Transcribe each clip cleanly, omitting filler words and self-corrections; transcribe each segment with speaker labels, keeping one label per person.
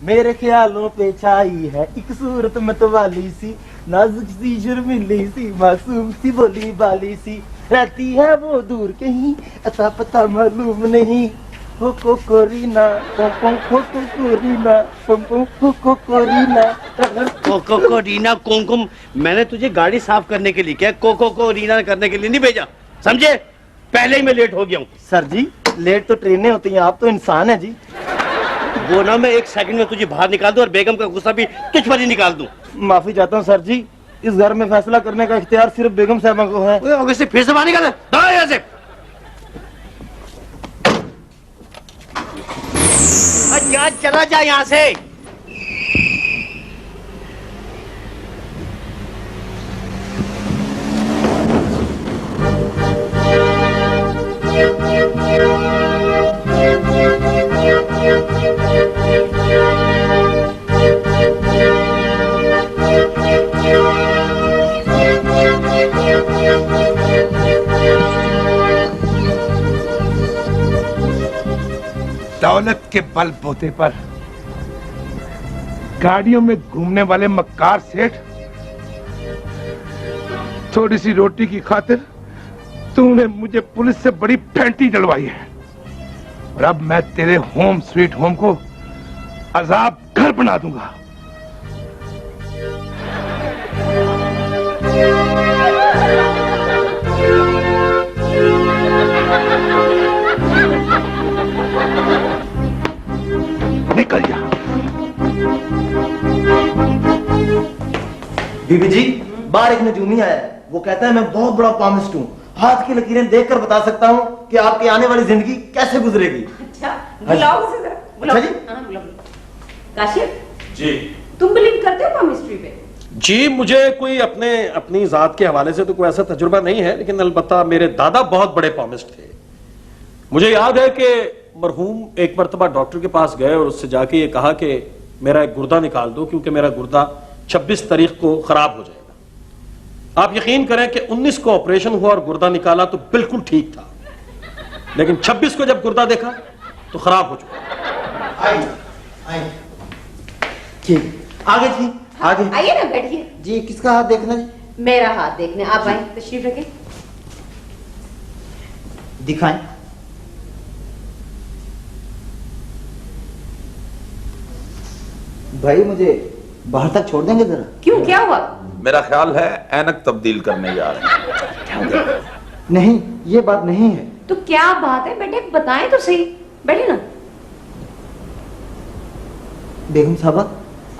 Speaker 1: मेरे ख्यालों पे छाई है एक सूरत मतवाली सी, नाजुक सी शर्मीली सी, मासूम सी बोली बाली सी, रहती है वो दूर कहीं अता पता मालूम नहीं। हो कोरीना कोरीना
Speaker 2: कोकोरीना कुमकुम, मैंने तुझे गाड़ी साफ करने के लिए क्या कोकोरीना करने के लिए नहीं भेजा, समझे? पहले ही मैं लेट हो गया हूँ।
Speaker 1: सर जी लेट तो ट्रेनें होती हैं, आप तो इंसान है जी।
Speaker 2: वो ना मैं 1 सेकंड में तुझे बाहर निकाल दूं और बेगम का गुस्सा भी तुझ पर ही निकाल दूं।
Speaker 1: माफी चाहता हूँ सर जी, इस घर में फैसला करने का इख्तियार सिर्फ बेगम साहबा को है।
Speaker 2: अगर से फिर से बाहर निकाल यहाँ से। चला जा यहाँ से।
Speaker 3: दौलत के बलबूते पर गाड़ियों में घूमने वाले मक्कार सेठ, थोड़ी सी रोटी की खातिर तूने मुझे पुलिस से बड़ी फैंटी डलवाई है और अब मैं तेरे होम स्वीट होम को अजाब घर बना दूंगा। निकल जा।
Speaker 1: बीबी जी बाहर एक नजूमी आया है, वो कहता है मैं बहुत बड़ा पामिस्ट हूँ, हाथ की लकीरें देखकर बता सकता हूँ कि आपकी आने वाली जिंदगी कैसे गुजरेगी।
Speaker 4: अच्छा बुलाओ उसे जरा, बुलाओ।
Speaker 1: अच्छा जी।
Speaker 4: हाँ, बुलाओ। काशिफ
Speaker 5: जी
Speaker 4: तुम बिलीव करते हो केमिस्ट्री पे?
Speaker 5: जी, मुझे कोई अपनी जात के हवाले से तो कोई ऐसा तजुर्बा नहीं है, लेकिन अलबत्ता मेरे दादा बहुत बड़े पॉमिस्ट थे। मुझे याद है कि मरहूम एक मरतबा डॉक्टर के पास गए और उससे जाके ये कहा कि मेरा एक गुर्दा निकाल दो क्योंकि मेरा गुर्दा 26 तारीख को खराब हो जाएगा। आप यकीन करें कि 19 को ऑपरेशन हुआ और गुर्दा निकाला तो बिल्कुल ठीक था, लेकिन 26 को जब गुर्दा देखा तो खराब हो चुका।
Speaker 1: आइए ठीक, आगे जी आगे
Speaker 4: आइए ना, बैठिए
Speaker 1: जी। किसका हाथ देखना जी?
Speaker 4: मेरा हाथ देखने। आप आए, तशरीफ रखें।
Speaker 1: दिखाएं। भाई मुझे बाहर तक छोड़ देंगे जरा?
Speaker 4: क्यों, क्या हुआ?
Speaker 6: मेरा ख्याल है ऐनक तब्दील करने जा रहे हैं।
Speaker 1: नहीं ये बात नहीं है।
Speaker 4: तो क्या बात है बेटे, बताएं तो सही। बैठे ना।
Speaker 1: बेगम साहबा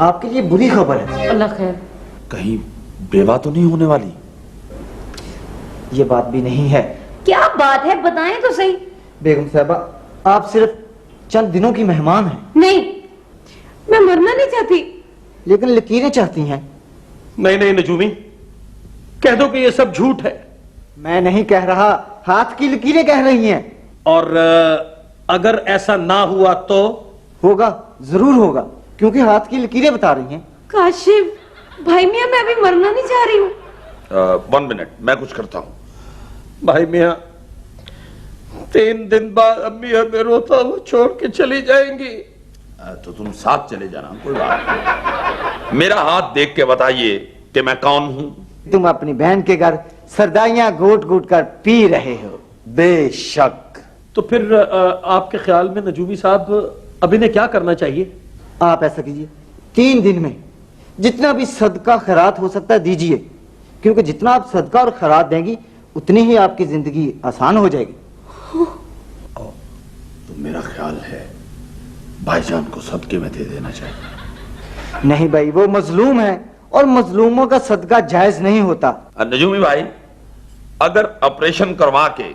Speaker 1: आपके लिए बुरी खबर है।
Speaker 4: अल्लाह खैर।
Speaker 6: कहीं बेवा तो नहीं होने वाली?
Speaker 1: ये बात भी नहीं है।
Speaker 4: क्या बात है, बताएं तो सही।
Speaker 1: बेगम साहबा आप सिर्फ चंद दिनों की मेहमान हैं।
Speaker 4: नहीं, मैं मरना नहीं चाहती,
Speaker 1: लेकिन लकीरें चाहती हैं।
Speaker 5: नहीं नजूमी, कह दो कि ये सब झूठ है।
Speaker 1: मैं नहीं कह रहा, हाथ की लकीरें कह रही हैं।
Speaker 5: और अगर ऐसा ना हुआ तो?
Speaker 1: होगा, जरूर होगा, क्योंकि हाथ की लकीरें बता रही हैं।
Speaker 4: काशिफ भाई मियां, मैं अभी मरना नहीं चाह रही हूँ।
Speaker 6: 1 मिनट, मैं कुछ करता हूँ।
Speaker 5: भाई मियां, 3 दिन बाद अम्मी हमें रोता हुआ छोड़ के चली जाएंगी।
Speaker 6: तो तुम साथ चले जाना, कोई बात नहीं। मेरा हाथ देख के बताइए कि मैं कौन हूँ।
Speaker 1: तुम अपनी बहन के घर सरदाइयां घोट घोट कर पी रहे हो। बेशक।
Speaker 5: तो फिर आपके ख्याल में नजूमी साहब अभी ने क्या करना चाहिए?
Speaker 1: आप ऐसा कीजिए, 3 दिन में जितना भी सदका खैरात हो सकता है दीजिए, क्योंकि जितना आप सदका और खैरात देंगी उतनी ही आपकी जिंदगी आसान हो जाएगी।
Speaker 6: तो मेरा ख्याल है भाईजान को सदके में दे देना चाहिए।
Speaker 1: नहीं भाई, वो मजलूम है और मजलूमों का सदका जायज नहीं होता।
Speaker 6: नजूमी भाई, अगर ऑपरेशन करवा के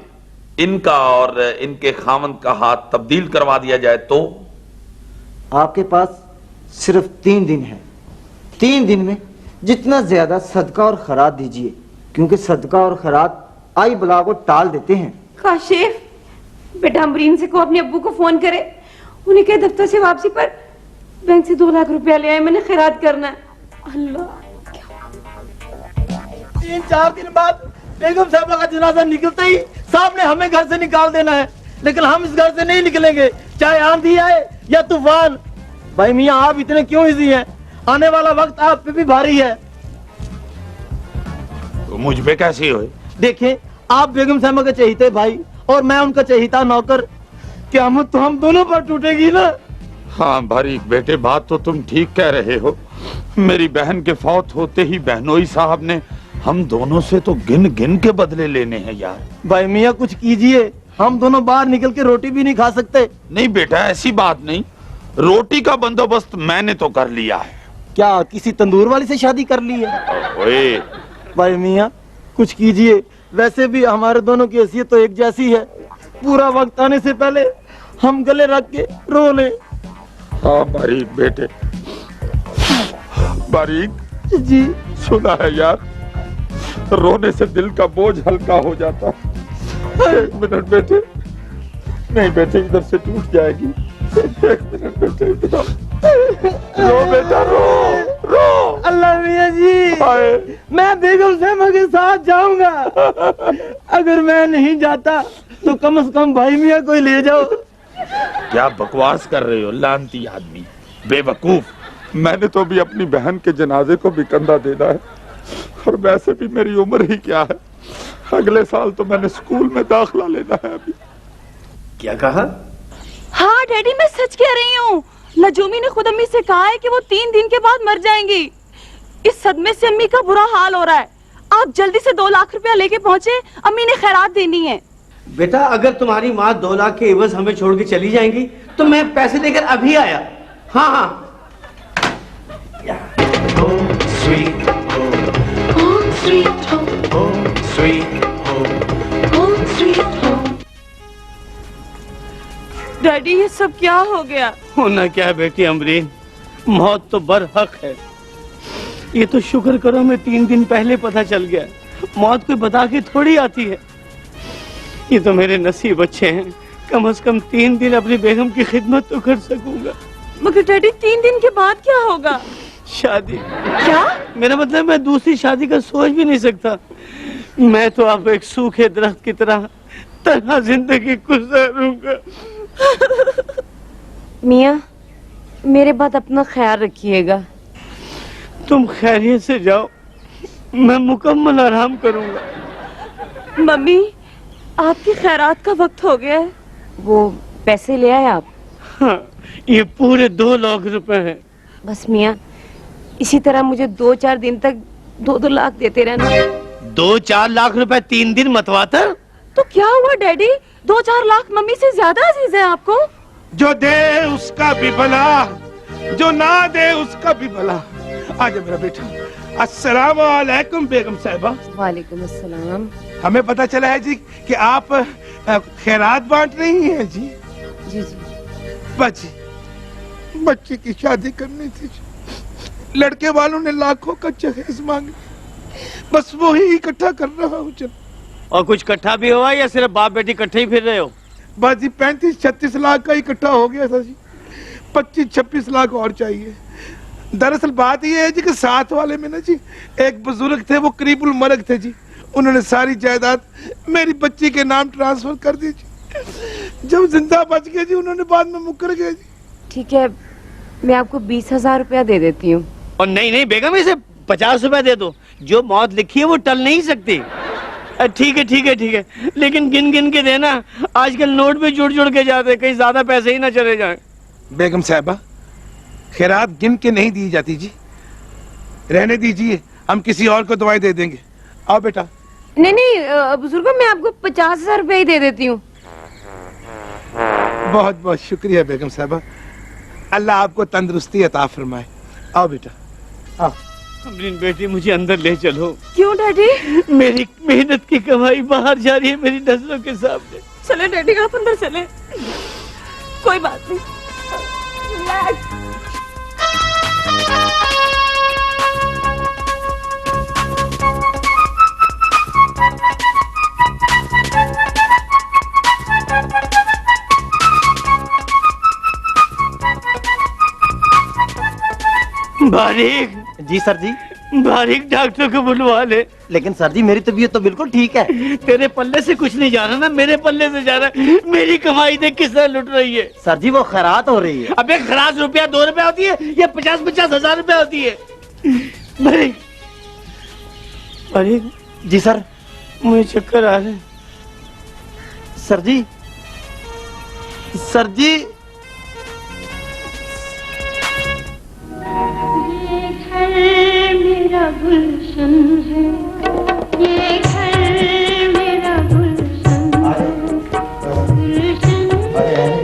Speaker 6: इनका और इनके खामंद का हाथ तब्दील करवा दिया जाए तो?
Speaker 1: आपके पास सिर्फ 3 दिन है। 3 दिन में जितना ज्यादा सदका और खैरात दीजिए, क्योंकि सदका और खैरात आई बला को टाल देते हैं।
Speaker 4: काशिफ बेटा अमरीन से को अपने अब्बू को फोन करे, उन्हें कहे दफ्तर से वापसी पर बैंक से 2 लाख रुपया ले आए, मैंने खैरात करना है। अल्लाह।
Speaker 1: 3-4 दिन बाद बेगम साहबा का जनाजा निकलते ही साहब ने हमें घर से निकाल देना है, लेकिन हम इस घर से नहीं निकलेंगे, चाहे आंधी आए या तूफान। भाई मियाँ आप इतने क्यों इजी हैं? आने वाला वक्त आप पे भी भारी है।
Speaker 3: तो मुझ पे कैसी हो?
Speaker 1: देखें, आप बेगम साहबा का चहेते भाई और मैं उनका चहेता नौकर, क़यामत तो हम दोनों पर टूटेगी ना।
Speaker 3: हाँ बारीक बेटे, बात तो तुम ठीक कह रहे हो। मेरी बहन के फौत होते ही बहनोई साहब ने हम दोनों से तो गिन गिन के बदले लेने हैं यार।
Speaker 1: भाई मियाँ कुछ कीजिए, हम दोनों बाहर निकल के रोटी भी नहीं खा सकते।
Speaker 3: नहीं बेटा, ऐसी बात नहीं, रोटी का बंदोबस्त मैंने तो कर लिया है।
Speaker 1: क्या किसी तंदूर वाली से शादी कर ली है?
Speaker 3: ओए
Speaker 1: भाई मियाँ कुछ कीजिए, वैसे भी हमारे दोनों की हैसियत तो एक जैसी है। पूरा वक्त आने से पहले हम गले रख के रो ले।
Speaker 3: हाँ बारीक बेटे, बारीक
Speaker 1: जी
Speaker 3: सुना है यार, रोने से दिल का बोझ हल्का हो जाता है। एक मिनट बेटे, नहीं बेटे इधर से टूट जाएगी। एक मिनट बेटे, इधर रो बेटा, रो रो।
Speaker 1: अल्लाह मियाँ जी,
Speaker 3: हाय।
Speaker 1: मैं बेगम साहबा के साथ जाऊंगा। अगर मैं नहीं जाता तो कम से कम भाई मियाँ को ही ले जाओ।
Speaker 3: क्या बकवास कर रहे हो लानती आदमी, बेवकूफ। मैंने तो भी अपनी बहन के जनाजे को भी कंधा देना है, और वैसे भी मेरी उम्र ही क्या है। अगले साल तो मैंने स्कूल में दाखिला लेना है अभी।
Speaker 2: क्या कहा?
Speaker 4: हाँ डैडी, मैं सच कह रही हूँ। नजूमी ने खुद अम्मी से कहा है कि वो 3 दिन के बाद मर जाएंगी। इस सदमे से अम्मी का बुरा हाल हो रहा है। आप जल्दी से 2 लाख रुपया लेके पहुँचे, अम्मी ने खैरात देनी है।
Speaker 2: बेटा अगर तुम्हारी माँ 2 लाख के एवज हमें छोड़ के चली जाएंगी तो मैं पैसे देकर अभी आया। हाँ हाँ।
Speaker 4: डैडी ये सब क्या हो गया?
Speaker 2: होना क्या है बेटी अमरीन, मौत तो बरहक है। ये तो शुक्र करो मैं 3 दिन पहले पता चल गया। मौत कोई बता के थोड़ी आती है। ये तो मेरे नसीब अच्छे हैं, कम से कम 3 दिन अपनी बेगम की खिदमत तो कर सकूंगा।
Speaker 4: मगर डैडी 3 दिन के बाद क्या होगा?
Speaker 2: शादी।
Speaker 4: क्या?
Speaker 2: मेरा मतलब मैं दूसरी शादी का सोच भी नहीं सकता। मैं तो आप एक सूखे दरख्त की तरह तन्हा जिंदगी गुजारूंगा।
Speaker 4: मियाँ मेरे बाद अपना ख्याल रखिएगा।
Speaker 2: तुम खैरियत से जाओ, मैं मुकम्मल आराम करूंगा।
Speaker 4: मम्मी आपकी खैरात का वक्त हो गया है। वो पैसे ले आए आप?
Speaker 2: हाँ, ये पूरे 2 लाख रुपए हैं।
Speaker 4: बस मियाँ इसी तरह मुझे 2-4 दिन तक 2-2 लाख देते रहना।
Speaker 2: 2-4 लाख रुपए 3 दिन मतवातर?
Speaker 4: तो क्या हुआ डैडी, 2-4 लाख मम्मी से ज्यादा अजीज है आपको?
Speaker 3: जो दे उसका भी भला, जो ना दे उसका भी भला। आजा मेरा बेटा। अस्सलाम वालेकुम बेगम साहिबा।
Speaker 4: वालेकुम अस्सलाम।
Speaker 3: हमें पता चला है जी कि आप खैरात बांट रही हैं जी।
Speaker 4: जी जी।
Speaker 3: बच्ची की शादी करनी थी, लड़के वालों ने लाखों का जहेज मांगे, बस वो ही इकट्ठा कर रहा हूँ। चल
Speaker 2: और कुछ इकट्ठा भी हुआ या सिर्फ बाप बेटी इकट्ठे ही फिर रहे हो?
Speaker 3: बस जी 35-36 लाख का इकट्ठा हो गया सर जी। 25-26 लाख और चाहिए। दरअसल बात यह है जी कि साथ वाले में ना जी एक बुजुर्ग थे, वो करीबुल मरग थे जी। उन्होंने सारी जायदाद मेरी बच्ची के नाम ट्रांसफर कर दी जी। जब जिंदा बच गए जी, उन्होंने बाद में मुकर गए जी।
Speaker 4: ठीक है, मैं आपको 20,000 रुपया दे देती हूँ।
Speaker 2: और नहीं नहीं बेगम, इसे 50 रुपए दे दो। जो मौत लिखी है वो टल नहीं सकती। ठीक है ठीक है ठीक है, लेकिन गिन गिन के देना। आजकल नोट भी जुड़ जुड़ के जाते, कहीं ज्यादा पैसे ही ना चले जाएं।
Speaker 3: बेगम साहबा खैरात गिन के नहीं दी जाती जी, रहने दीजिए, हम किसी और को दवाई दे देंगे। आओ बेटा।
Speaker 4: नहीं नहीं बुजुर्गो, मैं आपको 50,000 रुपया ही दे देती हूँ।
Speaker 3: बहुत बहुत शुक्रिया बेगम साहबा, अल्लाह आपको तंदुरुस्ती अता फरमाए। आओ बेटा आओ।
Speaker 2: अमरीन बेटी मुझे अंदर ले चलो।
Speaker 4: क्यों डैडी?
Speaker 2: मेरी मेहनत की कमाई बाहर जा रही है मेरी नजरों के सामने।
Speaker 4: चले डैडी, आप अंदर चले। कोई बात नहीं।
Speaker 2: बारीक
Speaker 1: जी सर जी।
Speaker 2: बारीक डॉक्टर को बुलवा ले।
Speaker 1: लेकिन सर जी मेरी तबीयत तो बिल्कुल ठीक है।
Speaker 2: तेरे पल्ले से कुछ नहीं जा रहा ना, मेरे पल्ले से जा रहा है। मेरी कमाई देख किस तरह लुट रही है।
Speaker 1: सर जी वो खैरात हो रही है।
Speaker 2: अबे खराज रुपया 2 रुपया होती है या 50-50 हजार रुपया होती है? बारीक बारीक
Speaker 1: जी सर।
Speaker 2: मुझे चक्कर आ रहे।
Speaker 1: सर जी सर जी
Speaker 7: ये घर मेरा गुलशन है, ये घर मेरा गुलशन है, गुलशन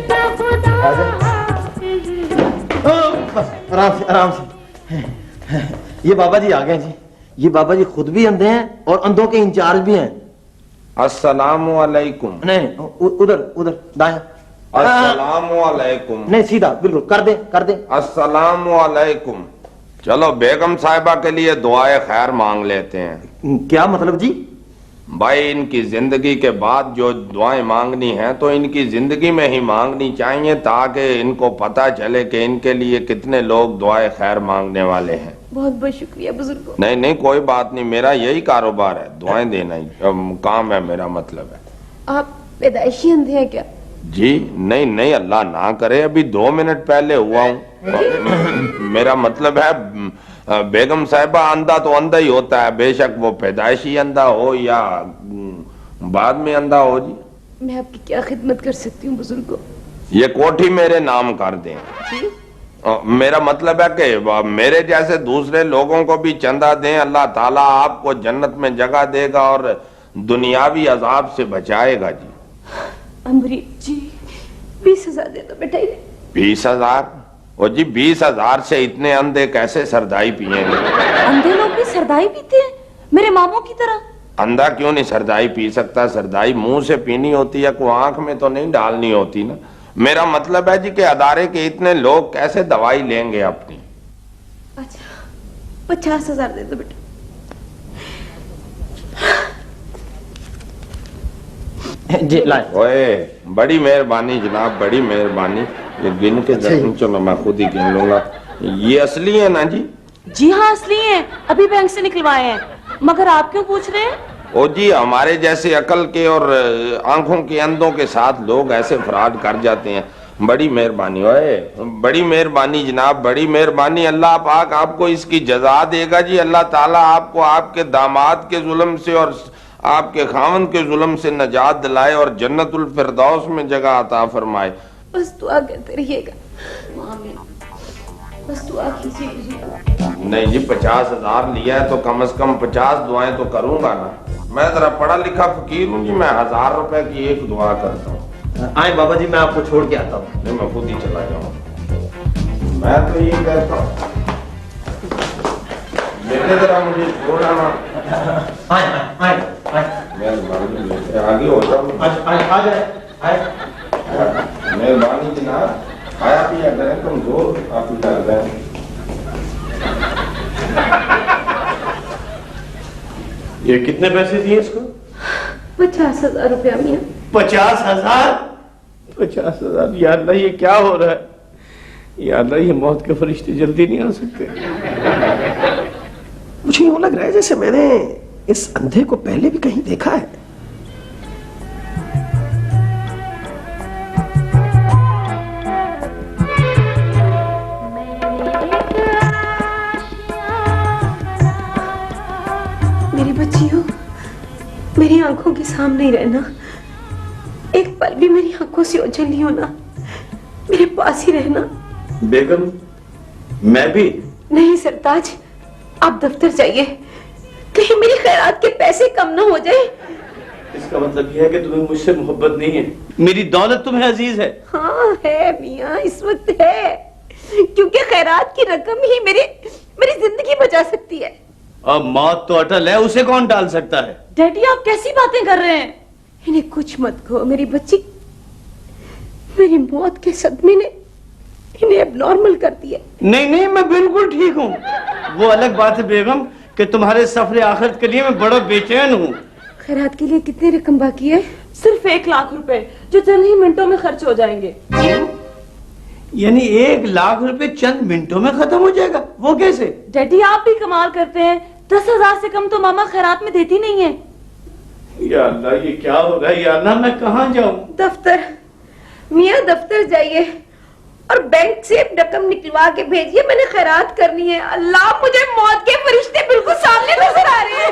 Speaker 7: का खुदा हाफिज।
Speaker 1: बस आराम से। ये बाबा जी आ गए जी। ये बाबा जी खुद भी अंधे हैं और अंधों के इंचार्ज भी हैं।
Speaker 8: अस्सलामु अलैकुम।
Speaker 1: नहीं उधर उधर दाया।
Speaker 8: अस्सलामु अलैकुम।
Speaker 1: नहीं सीधा बिल्कुल कर दे।
Speaker 8: अस्सलामु अलैकुम। चलो बेगम साहिबा के लिए दुआए खैर मांग लेते हैं।
Speaker 1: क्या मतलब जी?
Speaker 8: भाई इनकी जिंदगी के बाद जो दुआएं मांगनी है तो इनकी जिंदगी में ही मांगनी चाहिए, ताकि इनको पता चले कि इनके लिए कितने लोग दुआए खैर मांगने वाले हैं।
Speaker 4: बहुत बहुत शुक्रिया बुजुर्गों।
Speaker 8: नहीं कोई बात नहीं, मेरा यही कारोबार है, दुआएं देना ही काम है मेरा, मतलब है।
Speaker 4: आप पैदाइशी अंधे हैं क्या?
Speaker 8: जी नहीं अल्लाह ना करे, अभी 2 मिनट पहले हुआ हूँ। मेरा मतलब है बेगम साहिबा अंधा तो अंधा ही होता है, बेशक वो पैदाइशी अंधा हो या बाद में अंधा हो। जी
Speaker 4: मैं आपकी क्या खिदमत कर सकती हूँ बुजुर्गों?
Speaker 8: ये कोठी मेरे नाम कर दें। मेरा मतलब है कि मेरे जैसे दूसरे लोगों को भी चंदा दें, अल्लाह ताला आपको जन्नत में जगह देगा और दुनियावी अजाब से बचाएगा। जी
Speaker 4: अमरीक जी 20,000 दे दो बेटा।
Speaker 8: 20,000? और जी 20,000 से इतने अंधे कैसे सरदाई पिएंगे?
Speaker 4: अंधे लोग भी सरदाई पीते हैं मेरे मामों की तरह?
Speaker 8: अंधा क्यों नहीं सरदाई पी सकता? सरदाई मुंह से पीनी होती है, कोई आंख में तो नहीं डालनी होती ना। मेरा मतलब है जी कि अदारे के इतने लोग कैसे दवाई लेंगे अपनी?
Speaker 4: अच्छा 50,000 दे दो बेटा।
Speaker 1: जी लाए।
Speaker 8: ओए बड़ी मेहरबानी जनाब, बड़ी मेहरबानी। ये गिन के चलो मैं खुद ही गिन लूंगा। ये असली है ना जी?
Speaker 4: जी हाँ असली हैं, अभी बैंक से निकलवाए हैं। मगर आप क्यों पूछ रहे हैं?
Speaker 8: ओ जी हमारे जैसे अकल के और आंखों के अंधों के साथ लोग ऐसे फ्रॉड कर जाते हैं। बड़ी मेहरबानी, ओए बड़ी मेहरबानी जनाब, बड़ी मेहरबानी। अल्लाह पाक आपको इसकी जजा देगा जी। अल्लाह ताला आपको आपके दामाद के जुल्म से और आपके खावन के जुल्म से नजात दिलाए और जन्नतुल फिरदौस में जगह अता फरमाए।
Speaker 4: बस दुआ करते रहिएगा। बस दुआ कीजिए।
Speaker 8: नहीं जी 50,000 लिया है तो कम से कम 50 दुआएं तो करूंगा ना। मैं जरा पढ़ा लिखा फकीर हूँ जी, मैं 1000 रुपए की एक दुआ करता हूँ।
Speaker 1: आए बाबा जी मैं आपको छोड़ के आता हूँ।
Speaker 8: नहीं मैं खुद ही चला जाऊँ। मैं तो ये कहता हूँ बेटे जरा मुझे छोड़ना ना। मेहरबानी आगे हो जाओ। मेहरबानी जनाब, खाया पिया करें, कमजोर आप कर रहे हैं।
Speaker 5: ये कितने पैसे दिए इसको?
Speaker 4: 50,000 रुपया मियाँ।
Speaker 2: 50,000? 50,000? या अल्लाह ये क्या हो रहा है? या अल्लाह ये मौत के फरिश्ते जल्दी नहीं आ सकते।
Speaker 5: मुझे यूं लग रहा है जैसे मैंने इस अंधे को पहले भी कहीं देखा है।
Speaker 4: मेरी बच्चियों, मेरी आंखों के सामने ही रहना। एक पल भी मेरी आंखों से ओझल नहीं होना। मेरे पास ही रहना।
Speaker 5: बेगम मैं भी?
Speaker 4: नहीं सरताज, आप दफ्तर जाइए, कहीं मेरी खैरात के पैसे कम ना हो जाए।
Speaker 2: इसका मतलब यह है कि तुम्हें मुझसे मोहब्बत नहीं है? मेरी दौलत तुम्हें अजीज है?
Speaker 4: हाँ है मियाँ, इस वक्त है, क्योंकि खैरात की रकम ही मेरी जिंदगी बचा सकती है।
Speaker 2: अब मौत तो अटल है, उसे कौन टाल सकता है?
Speaker 4: डैडी आप कैसी बातें कर रहे हैं? इन्हें कुछ मत कहो मेरी बच्ची। मेरी मौत के सदमे ने इन्हें अब नॉर्मल कर दिया।
Speaker 2: नहीं मैं बिल्कुल ठीक हूँ। वो अलग बात है बेगम कि तुम्हारे सफरे आखिरत के लिए मैं बड़ा बेचैन हूँ।
Speaker 4: खैरात के लिए कितनी रकम बाकी है? सिर्फ 1 लाख रुपए, जो चंद ही मिनटों में खर्च हो जाएंगे।
Speaker 2: यानी 1 लाख रुपए चंद मिनटों में खत्म हो जाएगा? वो कैसे?
Speaker 4: डैडी आप भी कमाल करते हैं, 10,000 से कम तो मामा खैरात में देती नहीं है।
Speaker 2: या अल्लाह, ये क्या हो रहा है? या अल्लाह, मैं कहाँ जाऊँ?
Speaker 9: दफ्तर, मियाँ दफ्तर जाइए और बैंक से रकम निकलवा के भेजिए, मैंने खैरात करनी है। अल्लाह, मुझे मौत के फरिश्ते बिल्कुल सामने नजर आ रहे हैं।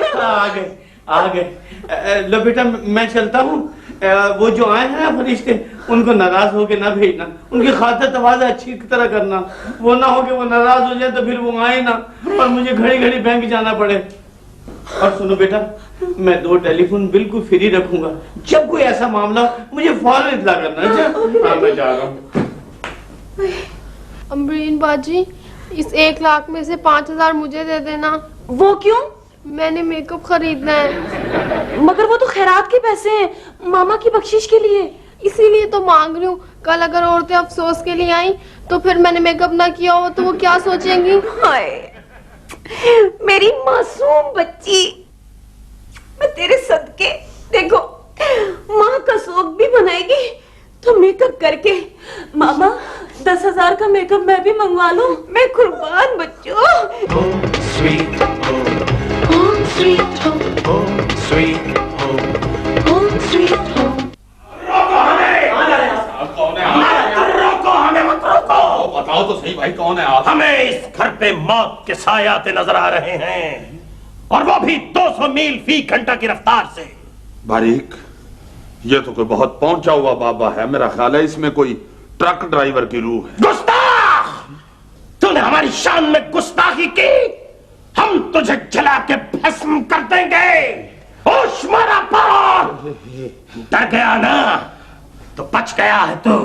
Speaker 2: आ गए। लो बेटा, मैं चलता हूँ। वो जो आए हैं ना फरिश्ते, उनको नाराज होके ना भेजना, उनकी खातिर तवाज़ा अच्छी तरह करना। वो ना हो कि वो नाराज हो जाए तो फिर वो आए ना और मुझे घड़ी घड़ी बैंक जाना पड़े। और सुनो बेटा, मैं 2 टेलीफोन बिल्कुल फ्री रखूंगा। जब कोई ऐसा मामला मुझे फौरन इत्तला करना। अच्छा, मैं जा रहा हूँ।
Speaker 10: अमरीन बाजी, इस 1 लाख में से 5,000 मुझे दे देना।
Speaker 4: वो क्यों?
Speaker 10: मैंने मेकअप खरीदना है।
Speaker 4: मगर वो तो खैरात के पैसे हैं, मामा की बख्शिश के लिए।
Speaker 10: इसीलिए तो मांग रही हूँ। कल अगर औरतें अफसोस के लिए आई तो फिर मैंने मेकअप ना किया हो तो वो क्या सोचेंगी?
Speaker 9: हाय, मेरी मासूम बच्ची, मैं तेरे सदके, देखो माँ का शौक भी बनाएगी तो मेकअप करके।
Speaker 4: मामा 10,000 का मेकअप मैं भी मंगवा लूं?
Speaker 9: मैं कुर्बान बच्चों।
Speaker 5: बताओ तो सही भाई, कौन है आप? हमें इस घर पे मौत के सायाते नजर आ रहे हैं, और वो भी 200 मील फी घंटा की रफ्तार से।
Speaker 6: बारीक, ये तो कोई बहुत पहुंचा हुआ बाबा है। मेरा ख्याल है इसमें कोई ट्रक ड्राइवर की रूह है।
Speaker 5: गुस्ताख! तूने हमारी शान में गुस्ताखी की, हम तुझे जला के भस्म कर देंगे। होश मारा पर डर गया ना तो बच गया है तू,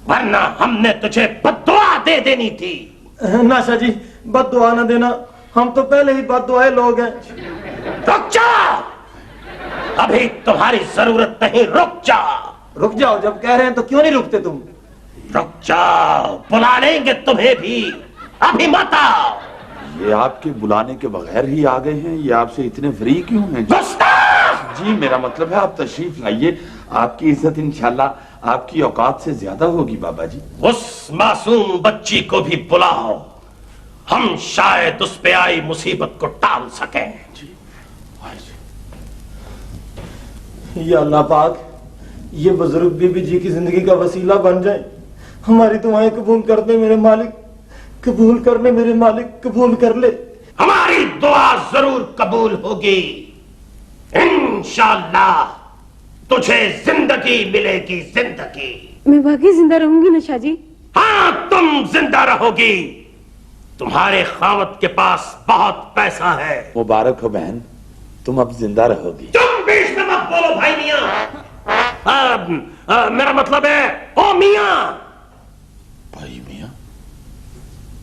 Speaker 5: वरना हमने तुझे बद्दुआ दे देनी थी।
Speaker 1: ना शाह जी, बद्दुआ ना देना, हम तो पहले ही बद्दुआए लोग हैं।
Speaker 5: रुक जाओ, अभी तुम्हारी जरूरत नहीं, रुक जाओ।
Speaker 1: रुक जाओ, जब कह रहे हैं तो क्यों नहीं रुकते तुम?
Speaker 5: रुक जाओ, बुला लेंगे तुम्हें भी, अभी मत आओ।
Speaker 6: ये आपके बुलाने के बगैर ही आ गए हैं? ये आपसे इतने फ्री क्यों हैं? जी, मेरा मतलब है आप तशरीफ लाइए, आपकी इज्जत इंशाल्लाह आपकी औकात से ज्यादा होगी बाबा जी।
Speaker 5: उस मासूम बच्ची को भी बुलाओ, हम शायद उस पे आई मुसीबत को टाल सकें।
Speaker 1: या अल्लाह पाक, ये बुजुर्ग बीबी जी की जिंदगी का वसीला बन जाए। हमारी दुआएं कबूल कर दे मेरे मालिक, कबूल कर ले मेरे मालिक, कबूल कर ले।
Speaker 5: हमारी दुआ जरूर कबूल होगी इंशाअल्लाह। तुझे जिंदगी मिलेगी, जिंदगी।
Speaker 9: मैं बाकी जिंदा रहूंगी ना शाह जी?
Speaker 5: हाँ, तुम जिंदा रहोगी। तुम्हारे खावत के पास बहुत पैसा है।
Speaker 6: मुबारक हो बहन, तुम अब जिंदा रहोगी।
Speaker 5: तुम बीच में मत बोलो भाई मियां। मेरा मतलब है ओ मियां।
Speaker 6: भाई मियां,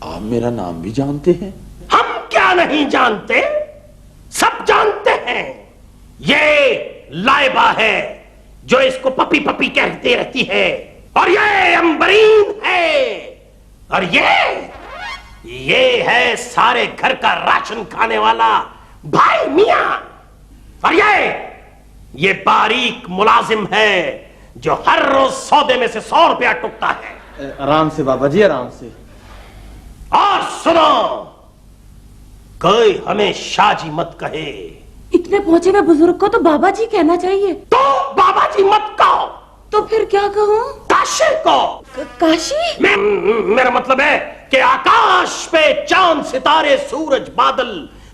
Speaker 6: आप मेरा नाम भी जानते हैं?
Speaker 5: हम क्या नहीं जानते, सब जानते हैं। ये लाइबा है जो इसको पपी पपी कहती रहती है, और ये अम्बरीन है, और ये है सारे घर का राशन खाने वाला भाई मियां, और ये बारीक मुलाजिम है जो हर रोज सौदे में से 100 रुपया टुकता है।
Speaker 1: आराम से बाबा जी, आराम से।
Speaker 5: और सुनो, कोई हमें शाहजी मत कहे।
Speaker 4: इतने पहुंचे हुए बुजुर्ग को तो बाबा जी कहना चाहिए।
Speaker 5: तो बाबा जी मत कहो।
Speaker 4: तो फिर क्या कहूँ?
Speaker 5: काशी को।
Speaker 4: काशी?
Speaker 5: मेरा मतलब है कि आकाश पे चांद, सितारे, सूरज, बादल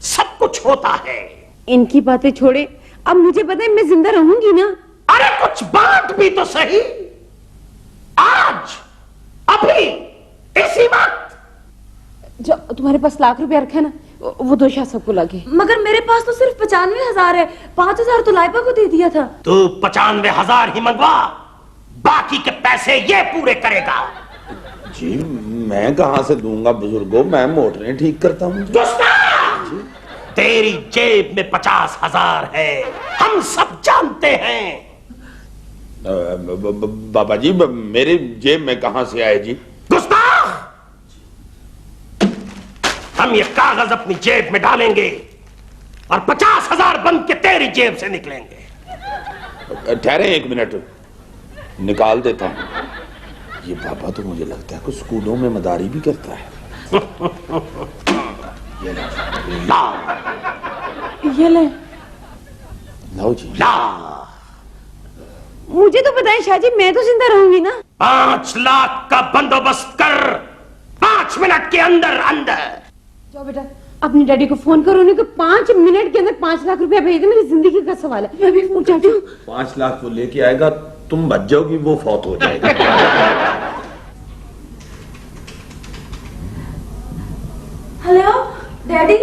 Speaker 5: सब कुछ होता है।
Speaker 9: इनकी बातें छोड़े, अब मुझे पता है मैं जिंदा रहूंगी ना।
Speaker 5: अरे कुछ बात भी तो सही। आज, अभी, इसी वक्त।
Speaker 9: जो तुम्हारे पास लाख रुपया रखे ना, वो 2 शाह सबको लगे।
Speaker 4: मगर मेरे पास तो सिर्फ 95,000 है, 5,000 तो लाइबा को दे दिया था।
Speaker 5: तू 95,000 ही मंगवा, बाकी के पैसे ये पूरे करेगा।
Speaker 6: जी, मैं कहां से दूंगा बुजुर्गों, मैं मोटरें ठीक करता हूँ।
Speaker 5: तेरी जेब में 50,000 है, हम सब जानते हैं।
Speaker 6: बाबा जी, मेरे जेब में कहां से आए जी?
Speaker 5: गुस्ताख! हम ये कागज अपनी जेब में डालेंगे और 50,000 बन के तेरी जेब से निकलेंगे।
Speaker 6: ठहरे 1 मिनट, निकाल देता हूं। ये पापा तो मुझे लगता है कुछ स्कूलों में मदारी भी करता है।
Speaker 4: ये ले।
Speaker 6: लो जी।
Speaker 9: मुझे तो पता है शाहजी, मैं तो जिंदा रहूंगी ना।
Speaker 5: 5 लाख का बंदोबस्त कर, 5 मिनट के अंदर अंदर।
Speaker 9: जाओ बेटा, अपनी डैडी को फोन करो, उन्हें 5 मिनट के अंदर 5 लाख रुपया भेज दे, मेरी जिंदगी का सवाल है। मैं भी फोन चाहती हूँ।
Speaker 6: 5 लाख वो लेके आएगा, तुम बच जाओगी, वो फौत हो जाएगा।
Speaker 4: हेलो डैडी,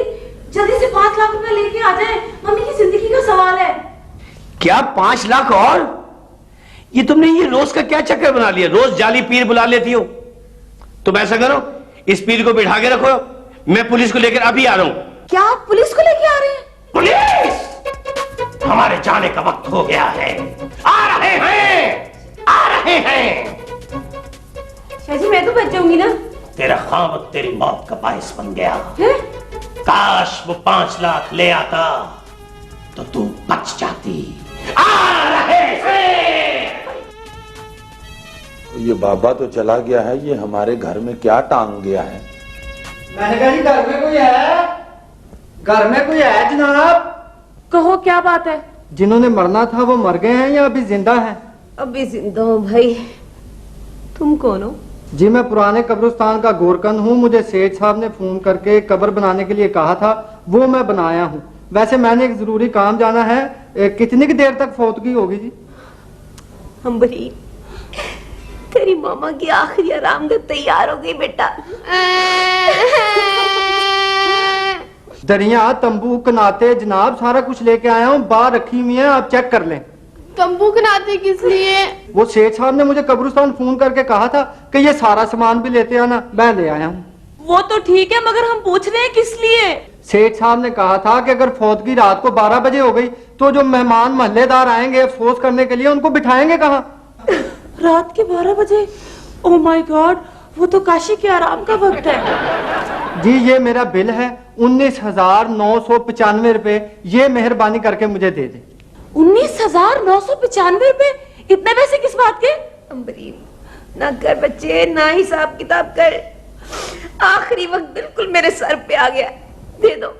Speaker 4: जल्दी से 5 लाख रुपए लेके आ जाए, मम्मी की जिंदगी का सवाल है।
Speaker 2: क्या 5 लाख और? ये तुमने ये रोज का क्या चक्कर बना लिया? रोज जाली पीर बुला लेती हो। तुम ऐसा करो, इस पीर को बिठा के रखो, मैं पुलिस को लेकर अभी आ रहा हूं।
Speaker 9: क्या आप पुलिस को लेके आ रहे हैं?
Speaker 5: पुलिस, हमारे जाने का वक्त हो गया है। आ रहे हैं, आ रहे हैं।
Speaker 9: शाहजी मैं तो बच जाऊंगी ना?
Speaker 5: तेरा खामद तेरी मौत का बायस बन गया
Speaker 9: है?
Speaker 5: काश वो 5 लाख ले आता तो तू बच जाती। आ रहे हैं।
Speaker 6: ये बाबा तो चला गया है, ये हमारे घर में क्या टांग गया है?
Speaker 1: मैंने कहा जी घर में कोई है? घर में कोई है जनाब?
Speaker 4: कहो क्या बात है?
Speaker 1: जिन्होंने मरना था वो मर गए हैं या अभी जिंदा हैं?
Speaker 9: अभी जिंदा हूँ भाई। तुम कौन हो?
Speaker 1: जी मैं पुराने कब्रिस्तान का गोरकन हूँ। मुझे सेठ साहब ने फोन करके कब्र बनाने के लिए कहा था, वो मैं बनाया हूँ। वैसे मैंने एक जरूरी काम जाना है। कितनी की देर तक फौतगी होगी जी?
Speaker 9: अम्बरी, तेरी मामा की आखिरी आरामगाह तैयार हो गई बेटा।
Speaker 1: दरिया तंबू कनाते जनाब सारा कुछ लेके आया हूँ, बाहर रखी हुई है, आप चेक कर लें।
Speaker 10: तंबू बनाते किस लिए?
Speaker 1: वो सेठ साहब ने मुझे कब्रिस्तान फोन करके कहा था कि ये सारा सामान भी लेते आना, मैं ले आया हूँ।
Speaker 4: वो तो ठीक है, मगर हम पूछ रहे हैं किस लिए?
Speaker 1: सेठ साहब ने कहा था कि अगर फौतगी रात को 12 बजे हो गई तो जो मेहमान महल्लेदार आएंगे अफसोस करने के लिए, उनको बिठाएंगे कहाँ?
Speaker 4: रात के 12 बजे? ओह माय गॉड, वो तो काशी के आराम का वक्त है।
Speaker 1: जी ये मेरा बिल है 19,995 रुपए, ये मेहरबानी करके मुझे दे दे।
Speaker 4: 19,995 रुपए? इतने पैसे किस बात के?
Speaker 9: अम्बरी, ना कर बच्चे, ना हिसाब किताब कर। आखिरी वक्त बिल्कुल मेरे सर पे आ गया, दे दो।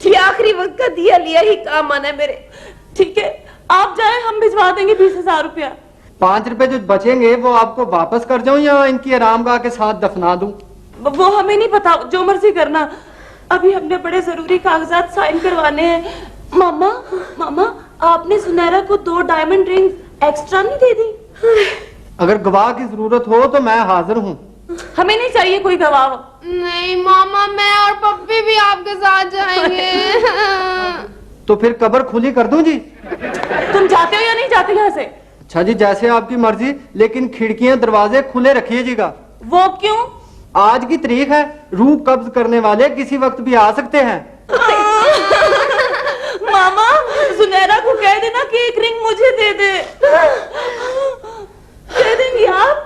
Speaker 9: ये आखिरी वक्त का दिया लिया ही काम आना है मेरे।
Speaker 4: ठीक है, आप जाए, हम भिजवा देंगे 20,000 रुपया।
Speaker 1: 5 रुपए जो बचेंगे वो आपको वापस कर जाऊं या इनकी आरामगाह के साथ दफना दूं?
Speaker 4: वो हमें नहीं पता, जो मर्जी करना। अभी हमने बड़े जरूरी कागजात साइन करवाने हैं। मामा, मामा आपने सुनहरा को 2 डायमंड रिंग एक्स्ट्रा नहीं दे दी?
Speaker 1: अगर गवाह की जरूरत हो तो मैं हाजिर हूँ।
Speaker 4: हमें नहीं चाहिए कोई गवाह।
Speaker 10: नहीं मामा, मैं और पप्पी भी आपके साथ जाएंगे।
Speaker 1: तो फिर कब्र खुली कर दूं जी?
Speaker 4: तुम जाते हो या नहीं जाते यहाँ से?
Speaker 1: अच्छा जी, जैसे आपकी मर्जी, लेकिन खिड़कियां दरवाजे खुले रखिएगा।
Speaker 4: वो क्यों?
Speaker 1: आज की तारीख है, रूह कब्ज करने वाले किसी वक्त भी आ सकते हैं।
Speaker 4: मामा, सुनहरा को कह देना कि एक रिंग मुझे दे दे। दे देंगी आप?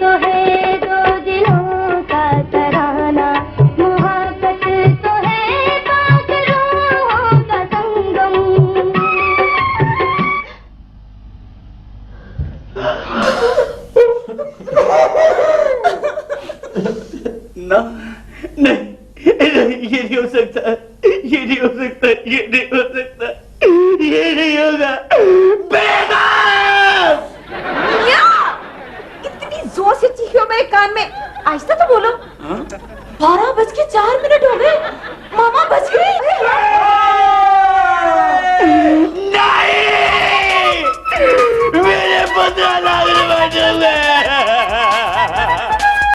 Speaker 7: तो है दो दिलों का तराना, मोहब्बत तो है पाक रूहों का संगम।
Speaker 2: ना, नहीं, ये नहीं हो सकता, ये नहीं हो सकता, ये नहीं हो सकता, ये नहीं होगा।
Speaker 9: इतनी जोर से चीखे हो मेरे कान में, आहिस्ता तो बोलो। 12:04 हो गए, मामा बच गए।
Speaker 2: नहीं, मेरे 15 लाख रुपए डूब गए।